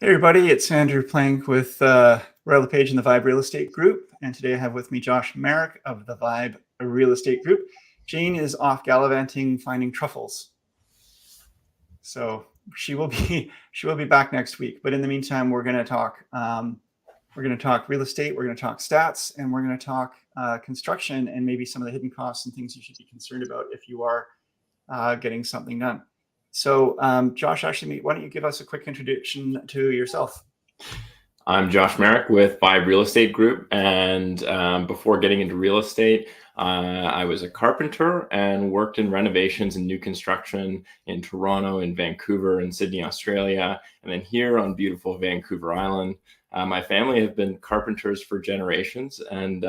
Hey everybody, it's Andrew Plank with LePage and the Vibe Real Estate Group, and today I have with me Josh Marek of the Vibe Real Estate Group. Jane is off gallivanting finding truffles, so she will be back next week. But in the meantime, we're going to talk real estate, we're going to talk stats, and we're going to talk construction and maybe some of the hidden costs and things you should be concerned about if you are getting something done. So Josh, actually, why don't you give us a quick introduction to yourself? I'm Josh Marek with Vibe Real Estate Group, and before getting into real estate, I was a carpenter and worked in renovations and new construction in Toronto, in Vancouver, and Sydney, Australia, and then here on beautiful Vancouver Island. My family have been carpenters for generations, and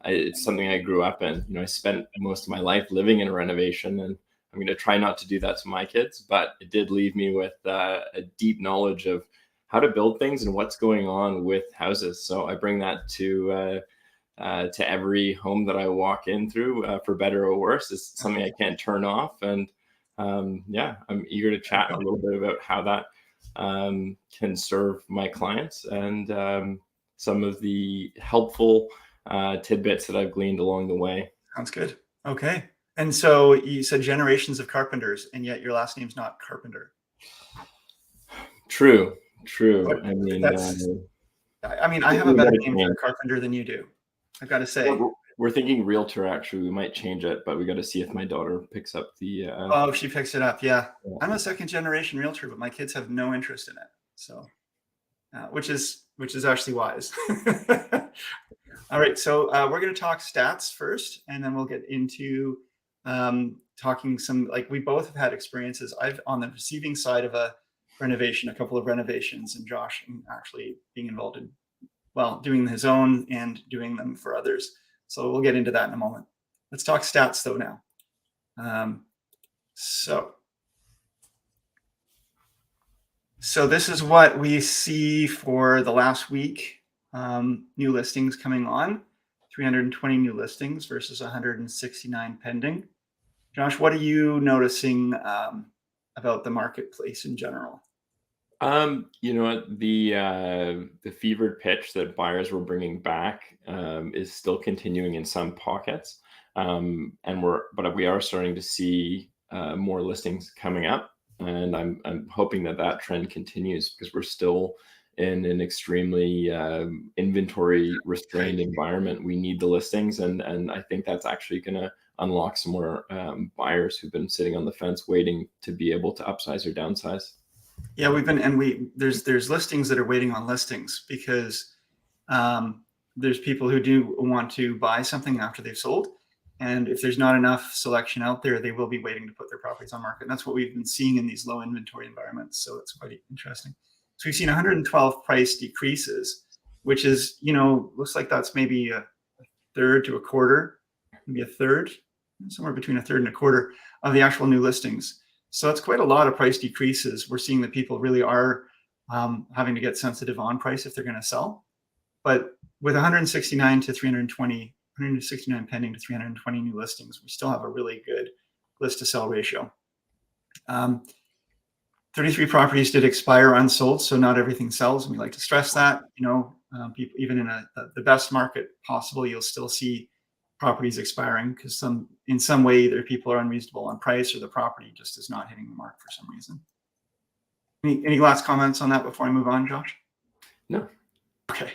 it's something I grew up in. I spent most of my life living in a renovation, and I'm going to try not to do that to my kids, but it did leave me with a deep knowledge of how to build things and what's going on with houses. So I bring that to every home that I walk in through, for better or worse. It's something I can't turn off. And yeah, I'm eager to chat a little bit about how that can serve my clients and some of the helpful tidbits that I've gleaned along the way. Sounds good. Okay. And so you said generations of carpenters, and yet your last name's not Carpenter. True. But I mean, I have a better name for a carpenter than you do, I've got to say. We're thinking realtor, actually. We might change it, but we got to see if my daughter picks up the... Oh, if she picks it up, yeah. I'm a second generation realtor, but my kids have no interest in it. So, which is actually wise. All right, so we're going to talk stats first, and then we'll get into talking some, like, we both have had experiences. I've on the receiving side of a couple of renovations, and Josh actually being involved in, well, doing his own and doing them for others. So we'll get into that in a moment. Let's talk stats though now. So this is what we see for the last week. New listings coming on, 320 new listings versus 169 pending. Josh, what are you noticing about the marketplace in general? You know what, the fevered pitch that buyers were bringing back is still continuing in some pockets, but we are starting to see more listings coming up, and I'm hoping that trend continues, because we're still in an extremely inventory restrained environment. We need the listings, and I think that's actually going to unlock some more buyers who've been sitting on the fence waiting to be able to upsize or downsize. Yeah, there's listings that are waiting on listings, because there's people who do want to buy something after they've sold, and if there's not enough selection out there, they will be waiting to put their properties on market. And that's what we've been seeing in these low inventory environments. So it's quite interesting. So we've seen 112 price decreases, which is, looks like that's maybe a third to a quarter, maybe a third, somewhere between a third and a quarter of the actual new listings. So it's quite a lot of price decreases. We're seeing that people really are having to get sensitive on price if they're going to sell. But with 169 to 320, 169 pending to 320 new listings, we still have a really good list to sell ratio. 33 properties did expire unsold, so not everything sells, and we like to stress that. People, even in the best market possible, you'll still see properties expiring, because in some way either people are unreasonable on price or the property just is not hitting the mark for some reason. Any last comments on that before I move on, Josh? No. Okay.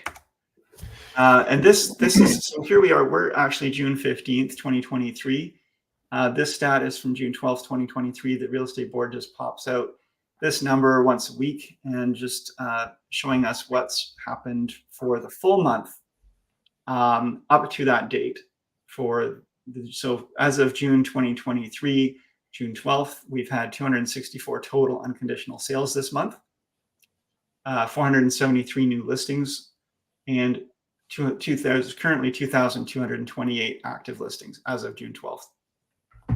And this is, so here we are. We're actually June 15th, 2023. This stat is from June 12th, 2023. The real estate board just pops out this number once a week, and just showing us what's happened for the full month up to that date. So as of June 2023, June 12th, we've had 264 total unconditional sales this month, 473 new listings, and there's currently 2,228 active listings as of June 12th.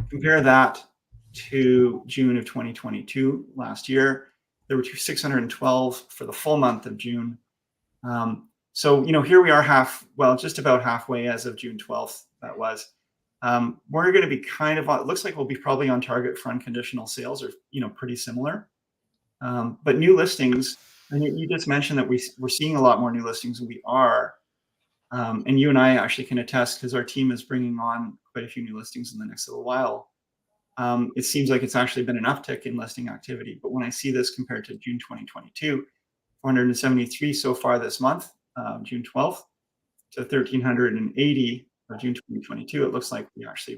Compare that to June of 2022, last year, there were 612 for the full month of June. So, here we are just about halfway as of June 12th, that was. We're going to be it looks like we'll be probably on target for unconditional sales, or, pretty similar. But new listings, And you just mentioned that we're seeing a lot more new listings, and we are. And you and I actually can attest because our team is bringing on quite a few new listings in the next little while. It seems like it's actually been an uptick in listing activity. But when I see this compared to June 2022, 473 so far this month, June 12th, to 1,380 for June 2022, it looks like we actually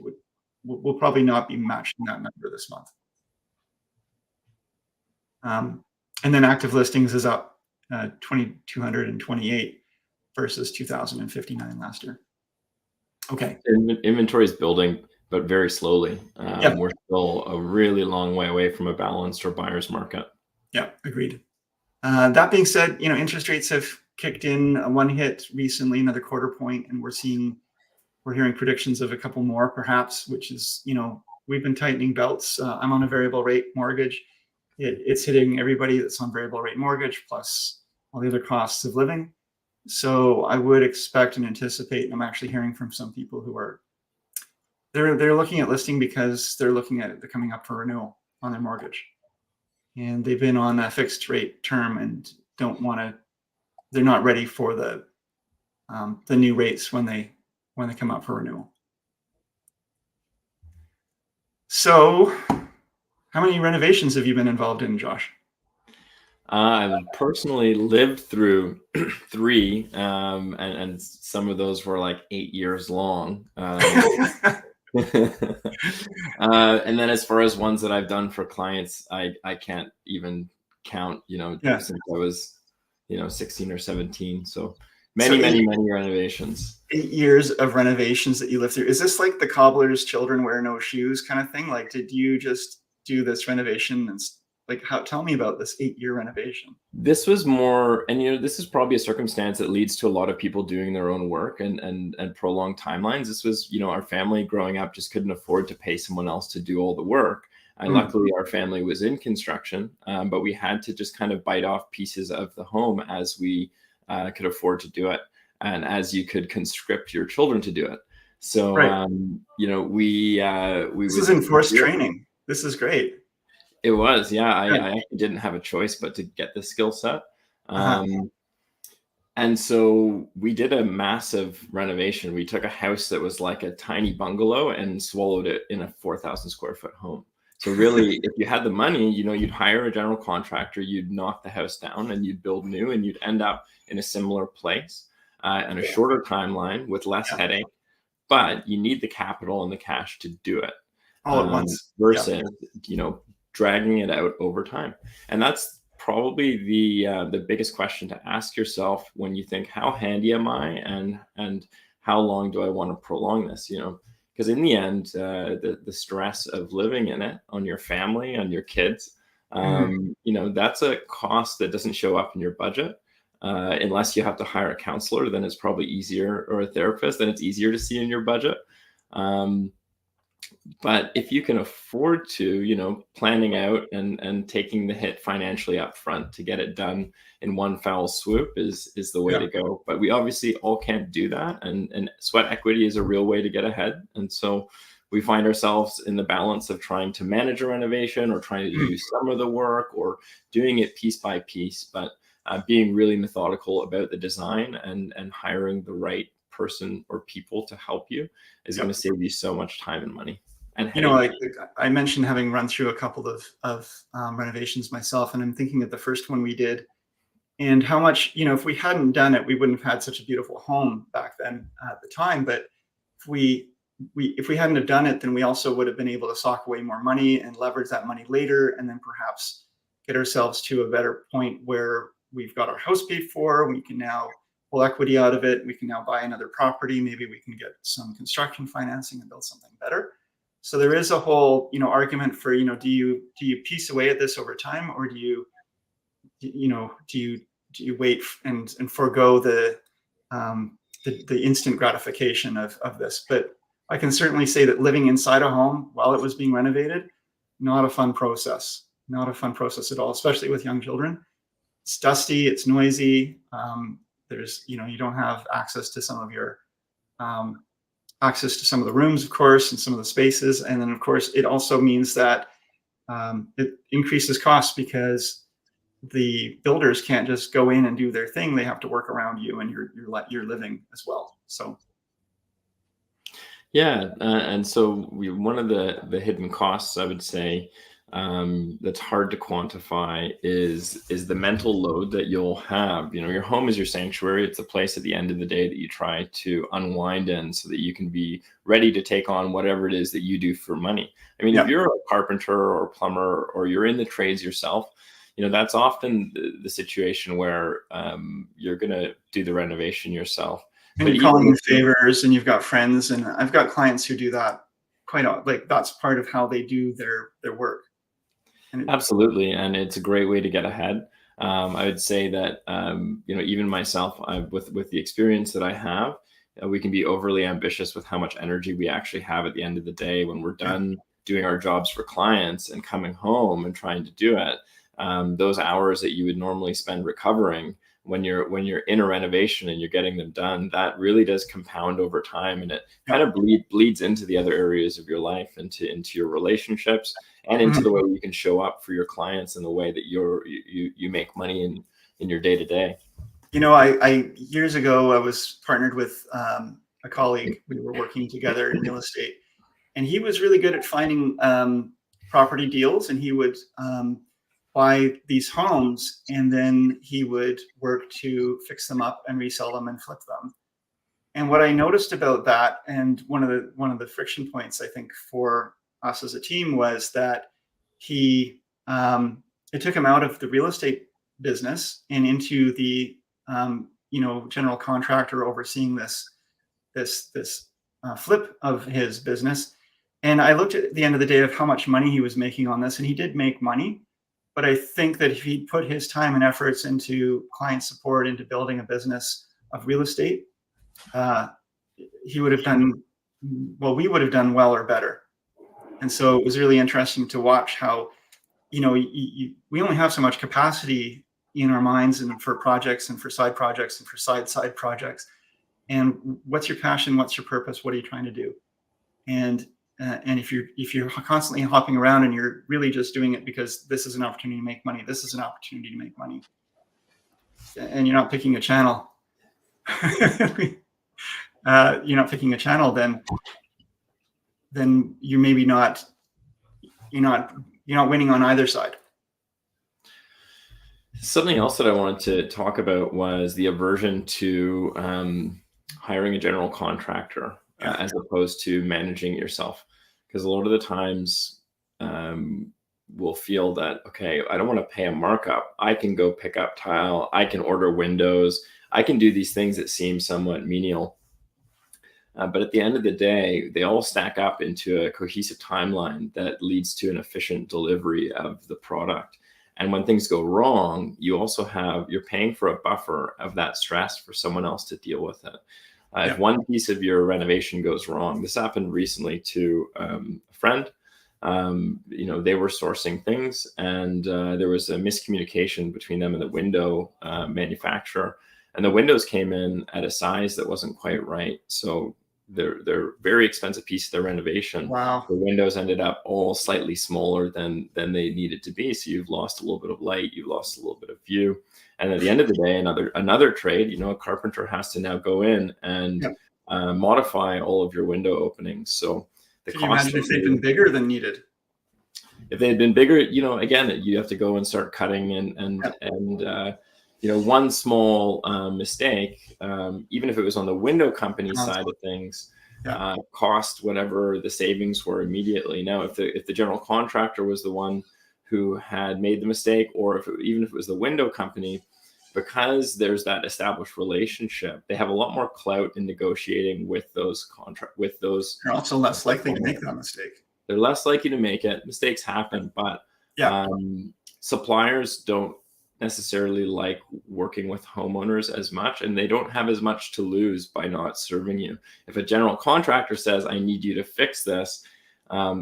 we'll probably not be matching that number this month. And then active listings is up 2,228 versus 2,059 last year. Okay. Inventory is building, but very slowly. Yeah. We're still a really long way away from a balanced or buyer's market. Yeah, agreed. That being said, interest rates have kicked in one hit recently, another quarter point, and we're hearing predictions of a couple more perhaps, which is, we've been tightening belts. I'm on a variable rate mortgage. It's hitting everybody that's on variable rate mortgage plus all the other costs of living. So I would expect and anticipate, and I'm actually hearing from some people who are, they're looking at listing because they're looking at it coming up for renewal on their mortgage. And they've been on a fixed rate term and they're not ready for the new rates when they come up for renewal. So how many renovations have you been involved in, Josh? I've personally lived through 3, and some of those were like 8 years long. And then as far as ones that I've done for clients, I can't even count, since I was, 16 or 17. So many renovations. 8 years of renovations that you lived through. Is this like the cobbler's children wear no shoes kind of thing? Like, did you just do this renovation and tell me about this 8-year renovation? This was more, and this is probably a circumstance that leads to a lot of people doing their own work and prolonged timelines. This was, our family growing up just couldn't afford to pay someone else to do all the work. And luckily our family was in construction, but we had to just kind of bite off pieces of the home as we could afford to do it, and as you could conscript your children to do it. So, right. We this is enforced training. This is great. It was, yeah. I actually didn't have a choice but to get the skill set. And so we did a massive renovation. We took a house that was like a tiny bungalow and swallowed it in a 4,000 square foot home. So really, if you had the money, you'd hire a general contractor, you'd knock the house down and you'd build new, and you'd end up in a similar place and a shorter timeline with less headache. But you need the capital and the cash to do it all at once versus, dragging it out over time. And that's probably the biggest question to ask yourself when you think, how handy am I, and how long do I want to prolong this? Because in the end, the stress of living in it on your family, on your kids, that's a cost that doesn't show up in your budget. Unless you have to hire a counselor, then it's probably easier, or a therapist, then it's easier to see in your budget. But if you can afford to, planning out and taking the hit financially up front to get it done in one foul swoop is the way to go. But we obviously all can't do that. And sweat equity is a real way to get ahead. And so we find ourselves in the balance of trying to manage a renovation, or trying to do some of the work, or doing it piece by piece, but being really methodical about the design and hiring the right person or people to help you is going to save you so much time and money. And I mentioned having run through a couple of renovations myself, and I'm thinking of the first one we did, and how much, if we hadn't done it, we wouldn't have had such a beautiful home back then at the time. But if we hadn't have done it, then we also would have been able to sock away more money and leverage that money later, and then perhaps get ourselves to a better point where we've got our house paid for. We can now pull equity out of it. We can now buy another property. Maybe we can get some construction financing and build something better. So there is a whole, argument for, do you piece away at this over time, or do you wait and forego the instant gratification of this? But I can certainly say that living inside a home while it was being renovated, not a fun process. Not a fun process at all, especially with young children. It's dusty, it's noisy. There's, you don't have access to some of your access to some of the rooms, of course, and some of the spaces. And then, of course, it also means that it increases costs, because the builders can't just go in and do their thing. They have to work around you and you're living as well. So Yeah, and so one of the hidden costs, I would say, that's hard to quantify is the mental load that you'll have. You know, your home is your sanctuary. It's a place at the end of the day that you try to unwind in, so that you can be ready to take on whatever it is that you do for money. I mean, if yeah. you're a carpenter or plumber, or you're in the trades yourself, you know, that's often the situation where you're going to do the renovation yourself. And But you're even calling in if favors and you've got friends, and I've got clients who do that like that's part of how they do their work. And Absolutely, and it's a great way to get ahead. I would say that you know, even myself, with the experience that I have, we can be overly ambitious with how much energy we actually have at the end of the day when we're yeah, done doing our jobs for clients and coming home and trying to do it. Those hours that you would normally spend recovering when you're in a renovation and you're getting them done, that really does compound over time, and it yeah. kind of bleeds into the other areas of your life, into your relationships, and into Mhm. the way you can show up for your clients, and the way that you make money in your day to day. You know, I years ago I was partnered with a colleague. We were working together in real estate, and he was really good at finding property deals, and he would buy these homes, and then he would work to fix them up and resell them and flip them. And what I noticed about that, and one of the friction points I think for us as a team, was that he it took him out of the real estate business and into the general contractor overseeing this flip of his business. And I looked at the end of the day of how much money he was making on this, and he did make money. But I think that if he put his time and efforts into client support, into building a business of real estate, uh, he would have done well. We would have done well or better. And so it was really interesting to watch how, we only have so much capacity in our minds, and for projects and for side projects and for side projects. And what's your passion? What's your purpose? What are you trying to do? And if you're constantly hopping around and you're really just doing it because this is an opportunity to make money, this is an opportunity to make money, and you're not picking a channel, you're not picking a channel, then you maybe not you're not winning on either side. Something else that I wanted to talk about was the aversion to hiring a general contractor Yeah. as opposed to managing it yourself. Because a lot of the times we'll feel that, okay, I don't want to pay a markup. I can go pick up tile. I can order windows. I can do these things that seem somewhat menial. But at the end of the day, they all stack up into a cohesive timeline that leads to an efficient delivery of the product. And when things go wrong, you're paying for a buffer of that stress for someone else to deal with it. If one piece of your renovation goes wrong, this happened recently to a friend. They were sourcing things, and there was a miscommunication between them and the window manufacturer. And the windows came in at a size that wasn't quite right. So they're very expensive piece of their renovation. Wow. The windows ended up all slightly smaller than they needed to be. So you've lost a little bit of light, you've lost a little bit of view. And at the end of the day, another trade, a carpenter has to now go in and modify all of your window openings. So the Could you cost imagine if they'd been bigger than needed? if they had been bigger, again, you have to go and start cutting and one small mistake, even if it was on the window company side of things, cost whatever the savings were immediately. Now, if the general contractor was the one who had made the mistake, or even if it was the window company, because there's that established relationship, they have a lot more clout in negotiating with those They're also less likely to make that mistake. They're less likely to make it. Mistakes happen, but suppliers don't necessarily like working with homeowners as much, and they don't have as much to lose by not serving you. If a general contractor says, I need you to fix this,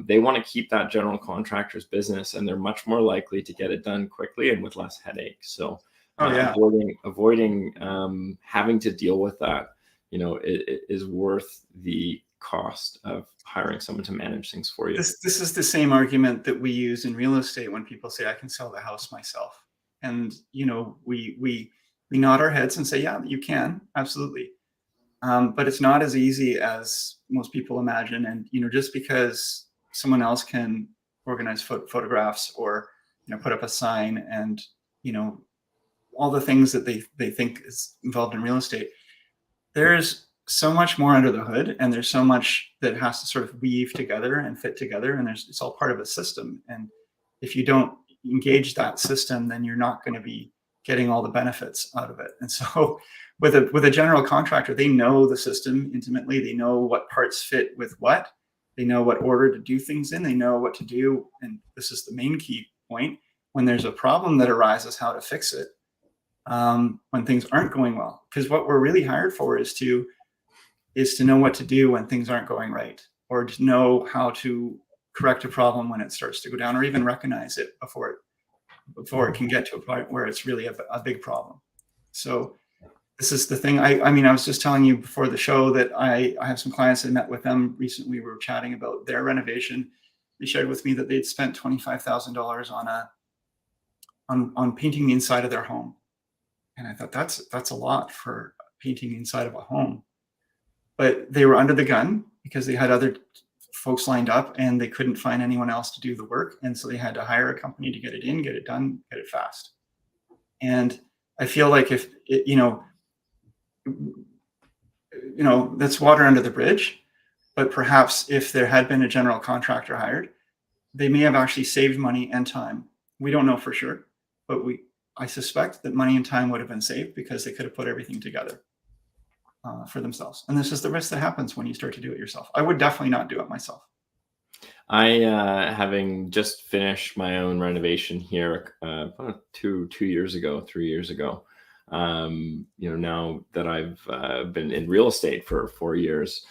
they want to keep that general contractor's business, and they're much more likely to get it done quickly and with less headache. So avoiding having to deal with that, it is worth the cost of hiring someone to manage things for you. This is the same argument that we use in real estate when people say, I can sell the house myself. And, we nod our heads and say, yeah, you can, absolutely. But it's not as easy as most people imagine. And, just because someone else can organize photographs or, put up a sign and, all the things that they think is involved in real estate, there's so much more under the hood, and there's so much that has to sort of weave together and fit together, and it's all part of a system. And if you don't engage that system, then you're not going to be getting all the benefits out of it. And so with a general contractor, they know the system intimately. They know what parts fit with what. They know what order to do things in. They know what to do. And this is the main key point: when there's a problem that arises, how to fix it when things aren't going well. Because what we're really hired for is to know what to do when things aren't going right, or to know how to correct a problem when it starts to go down, or even recognize it before it can get to a point where it's really a big problem. So this is the thing. I mean, I was just telling you before the show that I have some clients. I met with them recently. We were chatting about their renovation. They shared with me that they'd spent $25,000 on painting the inside of their home. And I thought that's a lot for painting the inside of a home. But they were under the gun because they had other folks lined up and they couldn't find anyone else to do the work. And so they had to hire a company to get it in, get it done, get it fast. And I feel like if it, that's water under the bridge, but perhaps if there had been a general contractor hired, they may have actually saved money and time. We don't know for sure, but I suspect that money and time would have been saved because they could have put everything together for themselves. And this is the risk that happens when you start to do it yourself. I would definitely not do it myself. Having just finished my own renovation here about 3 years ago, now that I've been in real estate for 4 years,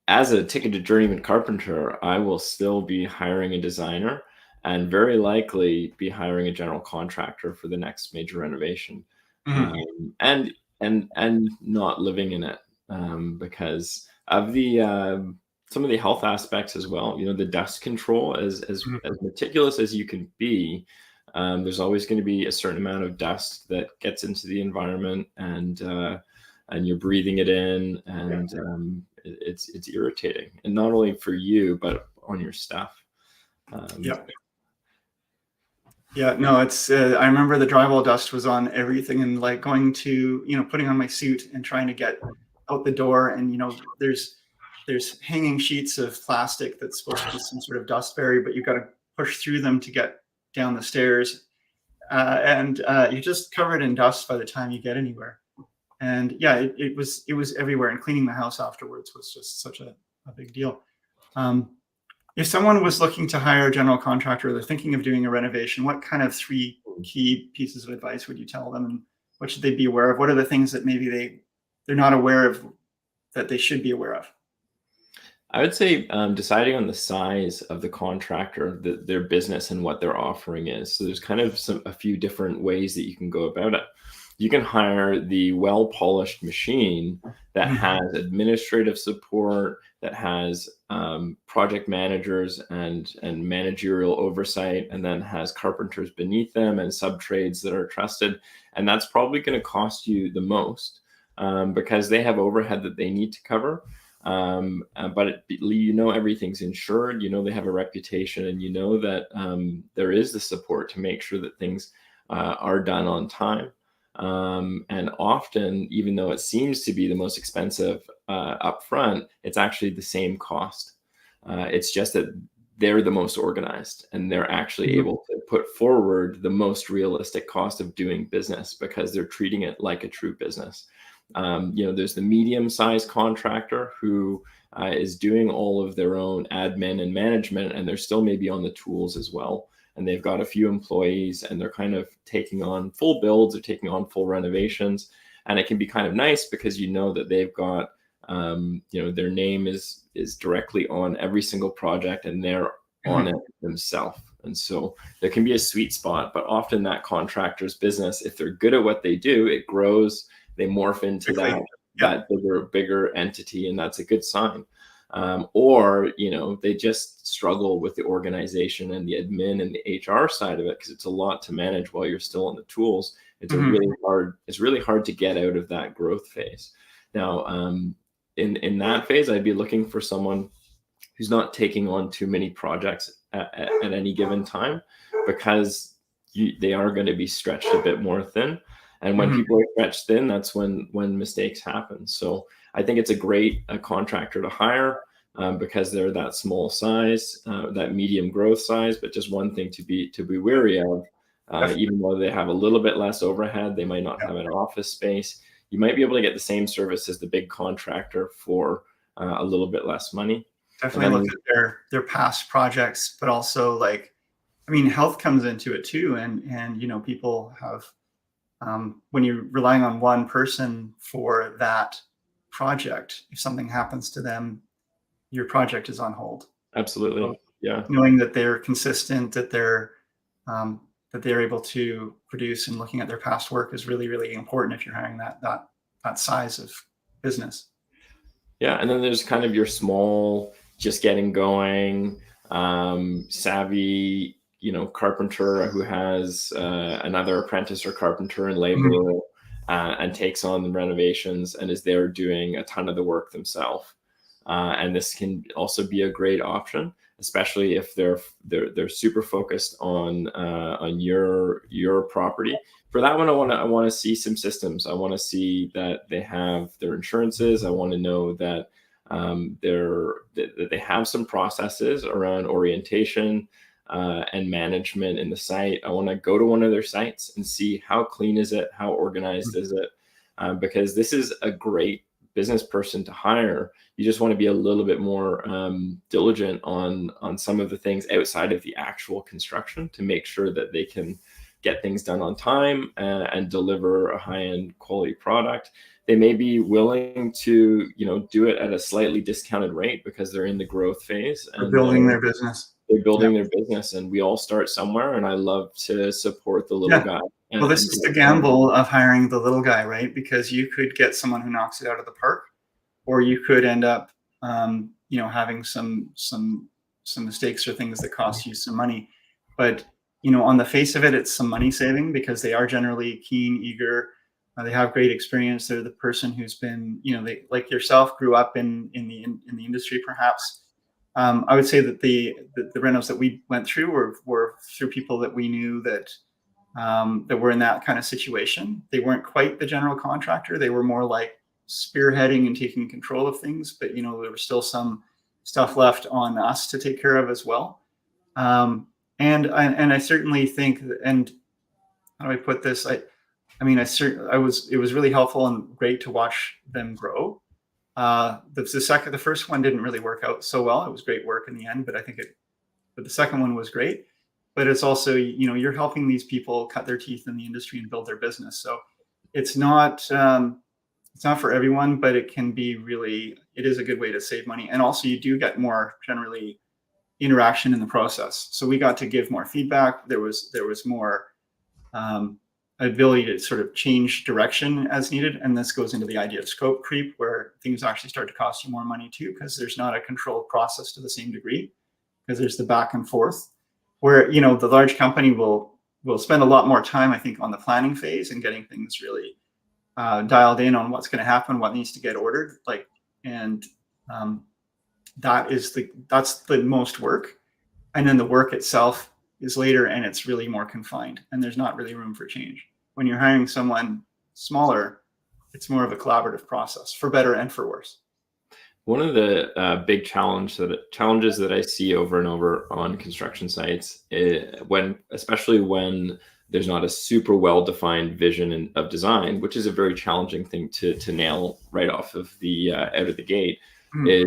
as a ticketed journeyman carpenter, I will still be hiring a designer and very likely be hiring a general contractor for the next major renovation, and not living in it because of the some of the health aspects as well. The dust control, as meticulous as you can be, there's always going to be a certain amount of dust that gets into the environment, and you're breathing it in, and it's irritating, and not only for you but on your staff. Yeah, no, it's, I remember the drywall dust was on everything, and like going to, putting on my suit and trying to get out the door, and, there's hanging sheets of plastic that's supposed to be some sort of dust barrier, but you've got to push through them to get down the stairs. And you're just covered in dust by the time you get anywhere. And yeah, it was everywhere, and cleaning the house afterwards was just such a big deal. If someone was looking to hire a general contractor, or they're thinking of doing a renovation, what kind of 3 key pieces of advice would you tell them, and what should they be aware of? What are the things that maybe they're not aware of that they should be aware of? I would say deciding on the size of the contractor, their business, and what their offering is. So there's kind of a few different ways that you can go about it. You can hire the well-polished machine that has administrative support, that has project managers and managerial oversight, and then has carpenters beneath them and sub-trades that are trusted. And that's probably going to cost you the most because they have overhead that they need to cover. But everything's insured, they have a reputation, and that there is the support to make sure that things are done on time. And often, even though it seems to be the most expensive upfront, it's actually the same cost. It's just that they're the most organized, and they're actually able to put forward the most realistic cost of doing business because they're treating it like a true business. There's the medium-sized contractor who is doing all of their own admin and management, and they're still maybe on the tools as well. And they've got a few employees, and they're kind of taking on full builds or taking on full renovations. And it can be kind of nice because that they've got, their name is directly on every single project, and they're on it themselves. And so there can be a sweet spot, but often that contractor's business, if they're good at what they do, it grows. They morph into that bigger entity, and that's a good sign. or they just struggle with the organization and the admin and the HR side of it, because it's a lot to manage while you're still on the tools. It's really hard to get out of that growth phase. Now, in that phase, I'd be looking for someone who's not taking on too many projects at any given time, because they are going to be stretched a bit more thin. And when people are stretched thin, that's when mistakes happen. So I think it's a great contractor to hire, because they're that small size, that medium growth size. But just one thing to be wary of, even though they have a little bit less overhead, they might not have an office space. You might be able to get the same service as the big contractor for a little bit less money. Definitely look at their past projects, but also health comes into it too. And people have, when you're relying on one person for that project, if something happens to them, your project is on hold. Absolutely. So yeah. Knowing that they're consistent, that they're able to produce, and looking at their past work is really, really important if you're hiring that size of business. Yeah. And then there's kind of your small, just getting going, savvy, carpenter who has another apprentice or carpenter and laborer, and takes on the renovations and is there doing a ton of the work themselves. And this can also be a great option, especially if they're super focused on your property. For that one, I want to see some systems. I want to see that they have their insurances. I want to know that that they have some processes around orientation and management in the site. I want to go to one of their sites and see how clean is it, how organized is it, because this is a great business person to hire. You just want to be a little bit more diligent on some of the things outside of the actual construction to make sure that they can get things done on time and deliver a high-end quality product. They may be willing to, do it at a slightly discounted rate because they're in the growth phase and they're building their business. They're building their business, and we all start somewhere. And I love to support the little guy. Well, this is the gamble of hiring the little guy, right? Because you could get someone who knocks it out of the park, or you could end up, having some mistakes or things that cost you some money. But on the face of it, it's some money saving because they are generally keen, eager. They have great experience. They're the person who's been, they, like yourself, grew up in the industry, perhaps. I would say that the renos that we went through were through people that we knew that were in that kind of situation. They weren't quite the general contractor. They were more like spearheading and taking control of things. But there was still some stuff left on us to take care of as well. And I certainly think, and how do I put this? It was really helpful and great to watch them grow. The first one didn't really work out so well. It was great work in the end, but the second one was great. But it's also, you're helping these people cut their teeth in the industry and build their business. So it's not for everyone, but it is a good way to save money. And also you do get more generally interaction in the process. So we got to give more feedback. There was more ability to sort of change direction as needed. And this goes into the idea of scope creep, where things actually start to cost you more money too, because there's not a controlled process to the same degree, because there's the back and forth where, the large company will spend a lot more time, I think, on the planning phase and getting things really dialed in on what's going to happen, what needs to get ordered. That's the most work. And then the work itself is later, and it's really more confined, and there's not really room for change. When you're hiring someone smaller, it's more of a collaborative process, for better and for worse. One of the big challenges that I see over and over on construction sites, especially when there's not a super well-defined vision of design, which is a very challenging thing to nail right off of the out of the gate, is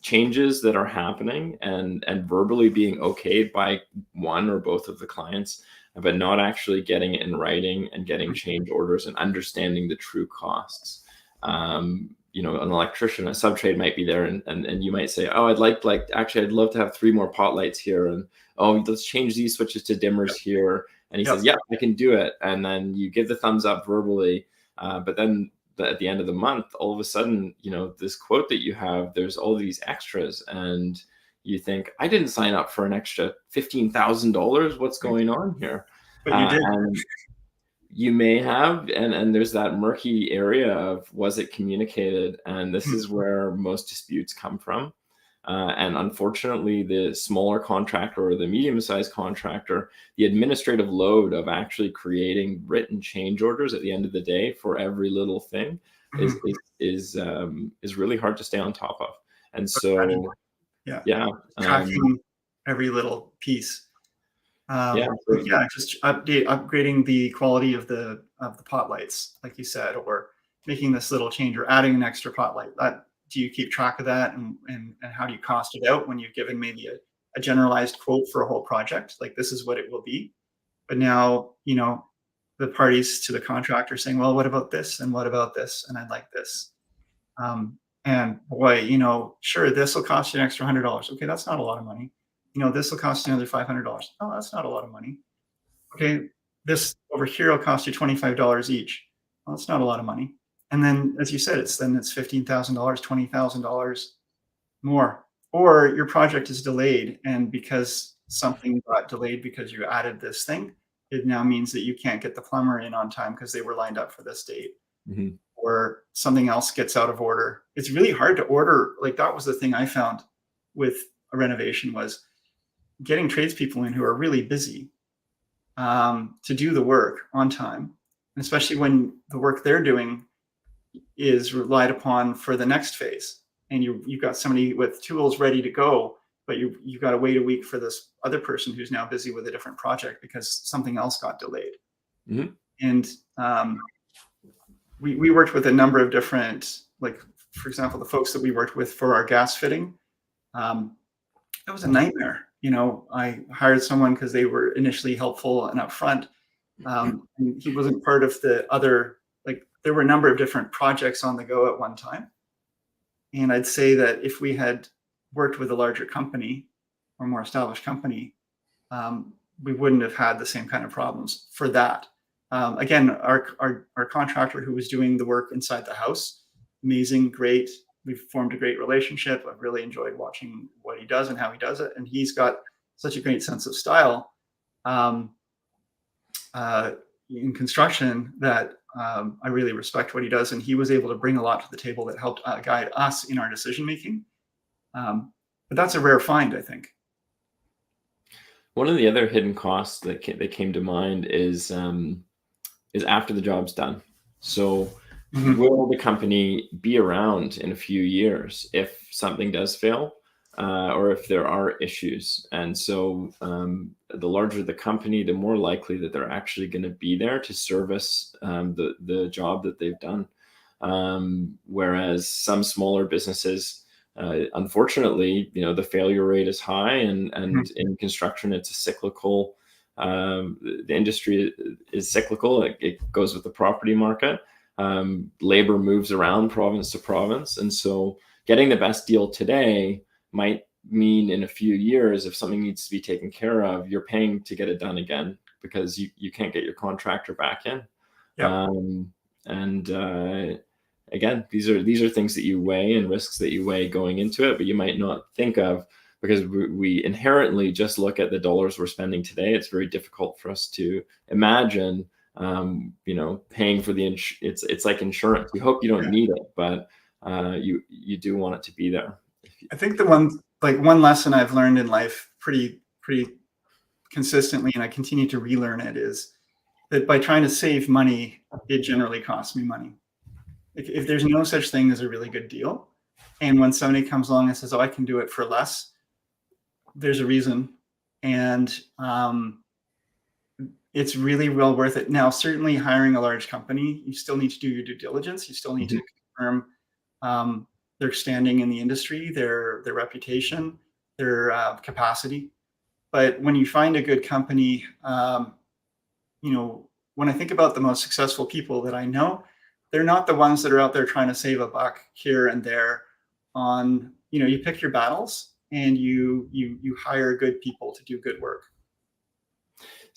changes that are happening and verbally being okayed by one or both of the clients, but not actually getting it in writing and getting change orders and understanding the true costs. An electrician, a subtrade might be there, and you might say, oh, I'd love to have 3 more pot lights here, and let's change these switches to dimmers here. And he says, yeah, I can do it. And then you give the thumbs up verbally, but then at the end of the month, all of a sudden, this quote that you have, there's all these extras, and you think, I didn't sign up for an extra $15,000. What's going on here? But you did. And you may have, and there's that murky area of, was it communicated? And this is where most disputes come from. And unfortunately, the smaller contractor or the medium-sized contractor, the administrative load of actually creating written change orders at the end of the day for every little thing is really hard to stay on top of. And so, tracking every little piece. Just upgrading the quality of the pot lights, like you said, or making this little change or adding an extra pot light. Do you keep track of that, and how do you cost it out when you've given maybe a generalized quote for a whole project? Like, this is what it will be. But now, the parties to the contractor saying, well, what about this? And what about this? And I'd like this. And boy, sure, this will cost you an extra $100. Okay, that's not a lot of money. This will cost you another $500. Oh, that's not a lot of money. Okay, this over here will cost you $25 each. Well, that's not a lot of money. And then, as you said, it's $15,000, $20,000 more. Or your project is delayed, and because something got delayed because you added this thing, it now means that you can't get the plumber in on time because they were lined up for this date. Or something else gets out of order. It's really hard to order. Like, that was the thing I found with a renovation, was getting tradespeople in who are really busy to do the work on time, and especially when the work they're doing is relied upon for the next phase, and you've got somebody with tools ready to go, but you've got to wait a week for this other person who's now busy with a different project because something else got delayed. And we worked with a number of different, like, for example, the folks that we worked with for our gas fitting, that was a nightmare. I hired someone because they were initially helpful and upfront, and he wasn't part of the other. Like, there were a number of different projects on the go at one time, and I'd say that if we had worked with a larger company or more established company, we wouldn't have had the same kind of problems for that. Again, our contractor who was doing the work inside the house, amazing, great. We've formed a great relationship. I've really enjoyed watching what he does and how he does it. And he's got such a great sense of style in construction that I really respect what he does. And he was able to bring a lot to the table that helped guide us in our decision-making. But that's a rare find, I think. One of the other hidden costs that came to mind is after the job's done. So will the company be around in a few years if something does fail, or if there are issues? And so the larger the company, the more likely that they're actually going to be there to service the job that they've done. Whereas some smaller businesses, unfortunately, the failure rate is high, and in construction, it's a cyclical. The industry is cyclical. It goes with the property market. Labor moves around province to province. And so getting the best deal today might mean in a few years, if something needs to be taken care of, you're paying to get it done again because you can't get your contractor back in. Again, these are things that you weigh and risks that you weigh going into it, but you might not think of, because we inherently just look at the dollars we're spending today. It's very difficult for us to imagine, paying for it's like insurance. You hope you don't need it, but you do want it to be there. I think the one lesson I've learned in life pretty consistently, and I continue to relearn it, is that by trying to save money, it generally costs me money. If there's no such thing as a really good deal, and when somebody comes along and says, "Oh, I can do it for less," there's a reason, and it's really well worth it. Now, certainly hiring a large company, you still need to do your due diligence. You still need to confirm their standing in the industry, their reputation, their capacity. But when you find a good company, when I think about the most successful people that I know, they're not the ones that are out there trying to save a buck here and there. You pick your battles, and you hire good people to do good work.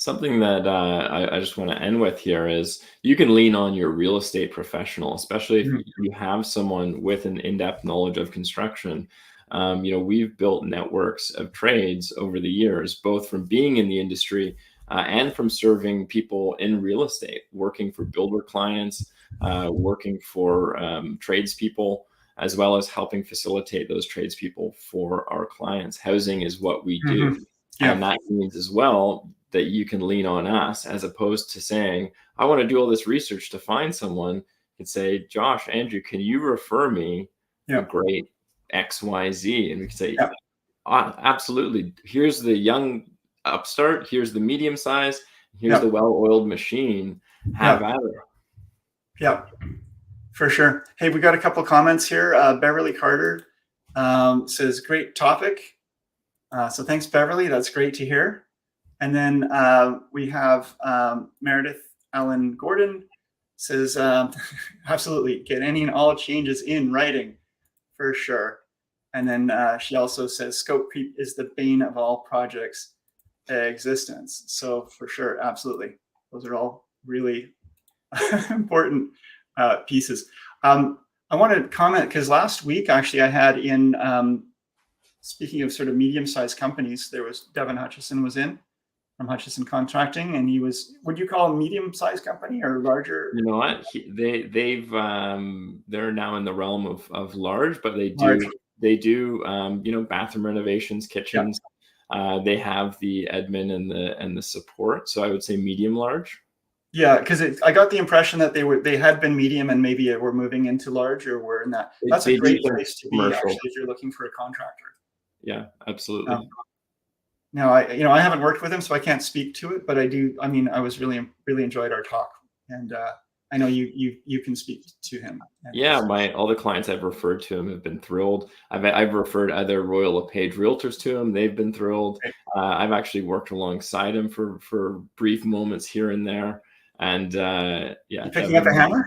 Something that I just want to end with here is you can lean on your real estate professional, especially if Mhm. you have someone with an in-depth knowledge of construction. We've built networks of trades over the years, both from being in the industry and from serving people in real estate, working for builder clients, working for tradespeople, as well as helping facilitate those tradespeople for our clients. Housing is what we do. Mhm. And Yeah. that means as well that you can lean on us as opposed to saying, I want to do all this research to find someone. You can say, Josh, Andrew, can you refer me a Yeah. great XYZ? And we can say, Yeah. Absolutely. Here's the young upstart. Here's the medium size. Here's Yeah. the well-oiled machine. Have Yeah. at it. Yeah. For sure. Hey, we got a couple comments here. Beverly Carter says, great topic. So thanks, Beverly. That's great to hear. And then we have Meredith Allen Gordon says, absolutely, get any and all changes in writing for sure. And then she also says, scope creep is the bane of all projects existence. So for sure, absolutely. Those are all really important pieces. I want to comment because last week, actually, I had in, speaking of sort of medium-sized companies, there was Devin Hutchison was in from Hutchison Contracting, and he was, would you call a medium-sized company or larger? You know what? They're now in the realm of large, but Large. they do bathroom renovations, Yeah. kitchens. They have the admin and the support. So I would say medium large. Yeah, because I got the impression that they had been medium and maybe were moving into large or were in that. That's a They do great some place to be commercial. actually if you're looking for a contractor. Yeah, absolutely. Now I haven't worked with him, so I can't speak to it, but I do. I mean, I was really enjoyed our talk, and I know you can speak to him. Yeah, all the clients I've referred to him have been thrilled. I've referred other Royal LePage realtors to him. They've been thrilled. I've actually worked alongside him for brief moments here and there. And yeah, You picking up a hammer?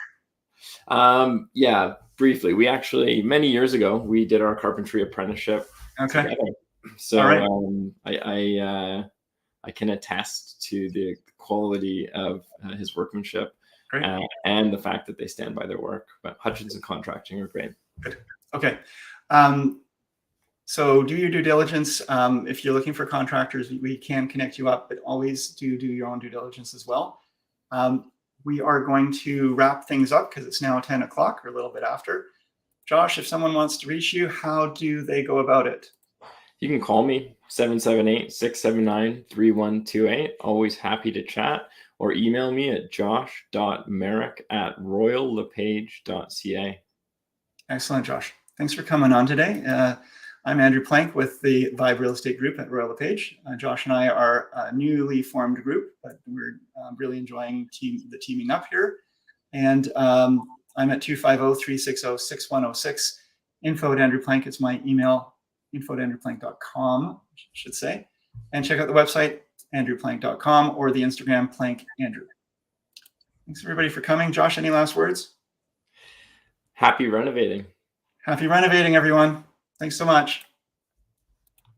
Yeah, briefly. We actually many years ago we did our carpentry apprenticeship together. So I can attest to the quality of his workmanship. And the fact that they stand by their work. But Hutchison Contracting are great. Good. Okay. So do your due diligence. If you're looking for contractors, we can connect you up, but always do your own due diligence as well. We are going to wrap things up because it's now 10 o'clock or a little bit after. Josh, if someone wants to reach you, how do they go about it? You can call me 778-679-3128. Always happy to chat. Or email me at josh.merrick@royallepage.ca. Excellent, Josh. Thanks for coming on today. I'm Andrew Plank with the Vibe Real Estate Group at Royal LePage. Josh and I are a newly formed group, but we're really enjoying the teaming up here. And I'm at 250-360-6106. Info@AndrewPlank is my email, info@andrewplank.com, I should say. And check out the website, andrewplank.com, or the Instagram, Plank Andrew. Thanks everybody for coming. Josh, any last words? Happy renovating. Happy renovating, everyone. Thanks so much.